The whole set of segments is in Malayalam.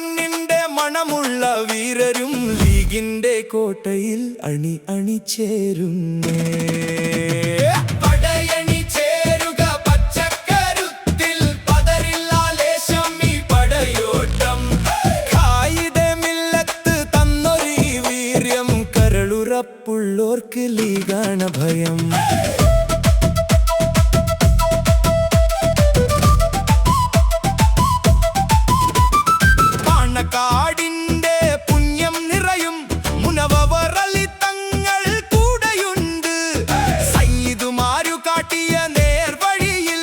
മണ്ണിന്റെ മണമുള്ള വീരരും ലീഗിന്റെ കോട്ടയിൽ അണിചേരുന്നേ. പടയണി ചേരുക പച്ചക്കരുത്തിൽ, പതറില്ല ലേശം ഈ പടയോട്ടം. ഖായിദെ മില്ലത്ത് തന്നൊരു വീര്യം, കരളുറപ്പുള്ളോർക്ക് ലീഗാണ് ഭയം. കാടിന്റെ പുണ്യം നിറയും മുനവ്വറലി തങ്ങൾ കൂടെയുണ്ട്. സയ്യിദുമാരു കാട്ടിയ നേർവഴിയിൽ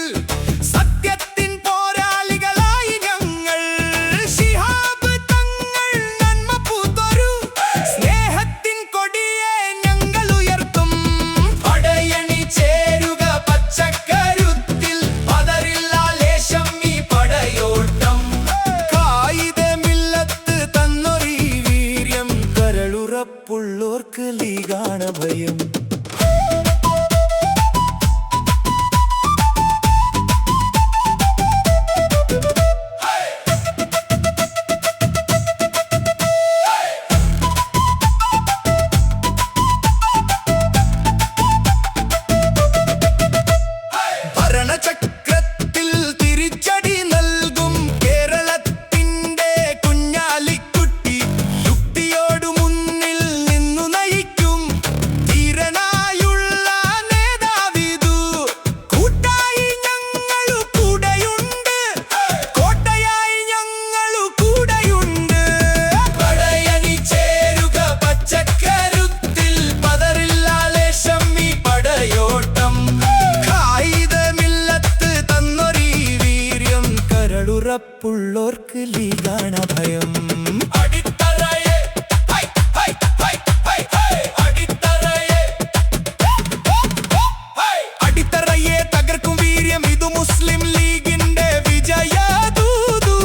സത്യത്തിൻ പോരാളികളായി ഞങ്ങൾ. ശിഹാബ് തങ്ങൾ നന്മ പൂത്തൊരു സ്നേഹത്തിൻ കൊടിയെ ഞങ്ങൾ ഉയർത്തും. പടയണി ചേരുക പച്ചക്കരുത്തിൽ, പതറില്ല ലേശം ഈ പടയോട്ടം. കരളുറപ്പുള്ളോർക്ക് ലീഗാണ് ഭയം. ഭരണചക്രത്തിൽ തിരിച്ചടി നൽകും കേരളത്തിന്റെ കുഞ്ഞാലിക്കുട്ടി. യുക്തിയോടു മുന്നിൽ നിന്നു നയിക്കും ധീരനായുള്ള നേതാവിതു. കൂട്ടായി ഞങ്ങളു കൂടെയുണ്ട്, കോട്ടയായി ഞങ്ങളു കൂടെയുണ്ട്. പടയണി ചേരുക പച്ചക്കരുത്തിൽ, പതറില്ല ലേശം ഈ പടയോട്ടം. കരളുറപ്പുള്ളോർക്ക് ലീഗാണ് ഭയം. അടിത്തറയെ തകർക്കും വീര്യം, ഇതു മുസ്ലിം ലീഗിന്റെ വിജയദൂതു.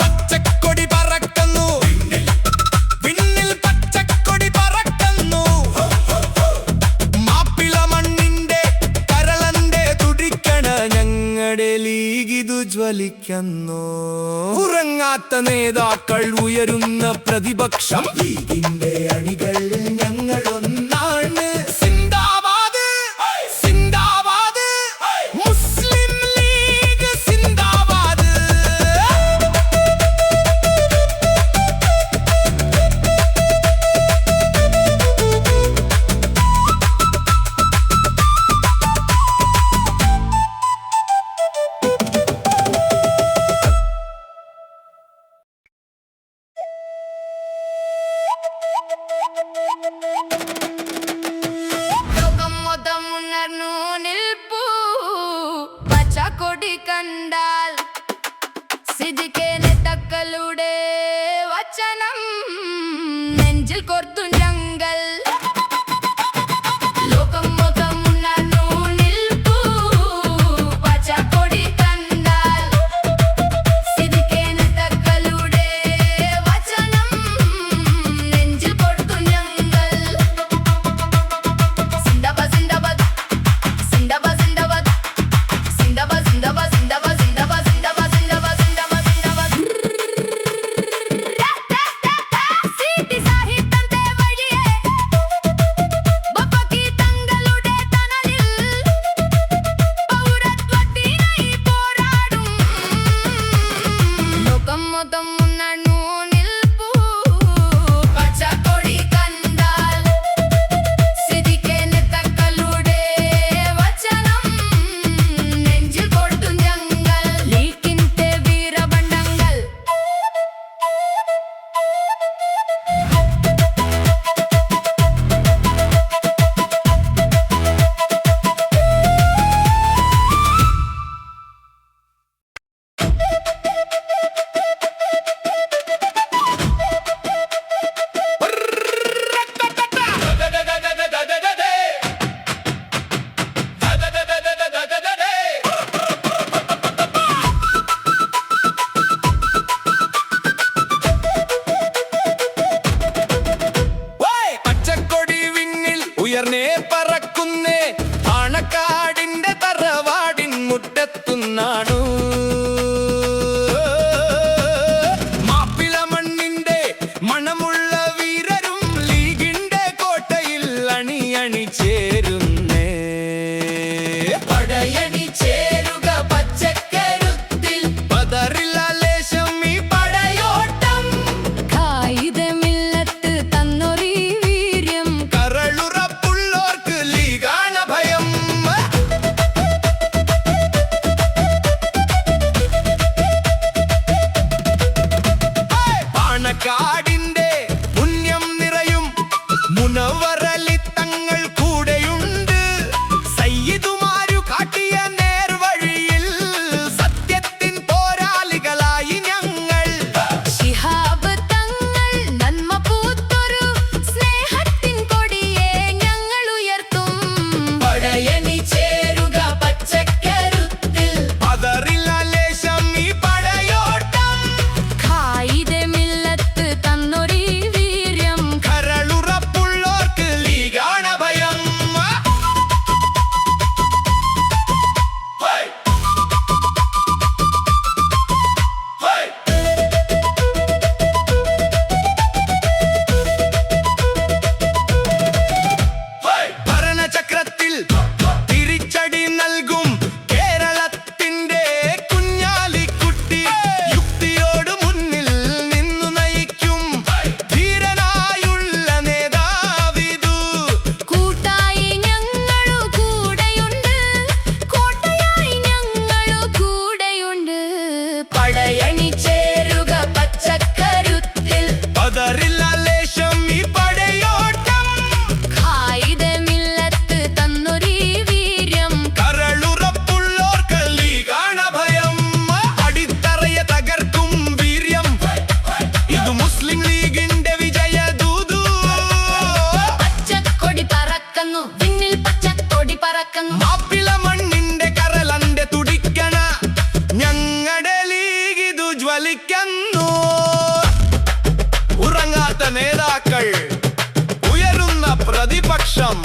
പച്ചക്കൊടി പറക്കുന്നു വിണ്ണിൽ, പച്ചക്കൊടി പറക്കുന്നു. മാപ്പിള മണ്ണിന്റെ കരളന്റെ തുടിക്കണ ഞങ്ങളുടെ ലീഗിതു ജ്വലിക്കുന്നു. ഉറങ്ങാത്ത നേതാക്കൾ ഉയരുന്ന പ്രതിപക്ഷം, ലീഗിന്റെ അണികൾ ഞങ്ങളൊന്നാണ്. സിന്ദാബാദ് സിന്ദാബാദ്, മുസ്ലിം ലീഗ് സിന്ദാബാദ്. പച്ചക്കൊടി കണ്ടാൽ സിദ്ദിഖിന്റെ തക്കളുടെ വചനം നെഞ്ചിൽ കോർത്തും ഞങ്ങൾ. ലോകം മൊത്തം ഉണർന്നു നിൽപ്പൂ, പച്ചക്കൊടി കണ്ടാൽ സിദ്ദിഖിന്റെ തക്കളുടെ വചനം നെഞ്ചിൽ കോർത്തും ഞങ്ങൾ. സിന്ദാബാദ് സിന്ദാബാദ് സിന്ദാബാദ് സിന്ദാബാദ് സിന്ദാബാദ് സിന്ദാബാദ് സിന്ദാബാദ് സിന്ദാബാദ് സിന്ദാബാദ് സിന്ദാബാദ് സിന്ദാബാദ് സിന്ദാബാദ്. സീറ്റി സാഹിത്യത്തെ വഴിയെ ബപ്പക്കി തങ്ങളുടെ തണലിൽ പൗരത്വത്തിനായി പോരാടും. ലോകം മൊത്തം ഉണർന്നു നിൽപ്പൂ, പച്ചക്കൊടി കണ്ടാൽ സിദ്ദിഖിന്റെ തക്കളുടെ വചനം നെഞ്ചിൽ കോർത്തു ഞങ്ങൾ. ലീഗിന്റെ വീരബണ്ഡങ്ങൾ ജ്വലിക്കുന്നു. ഉറങ്ങാത്ത നേതാക്കൾ, ഉയരുന്ന പ്രതിപക്ഷം.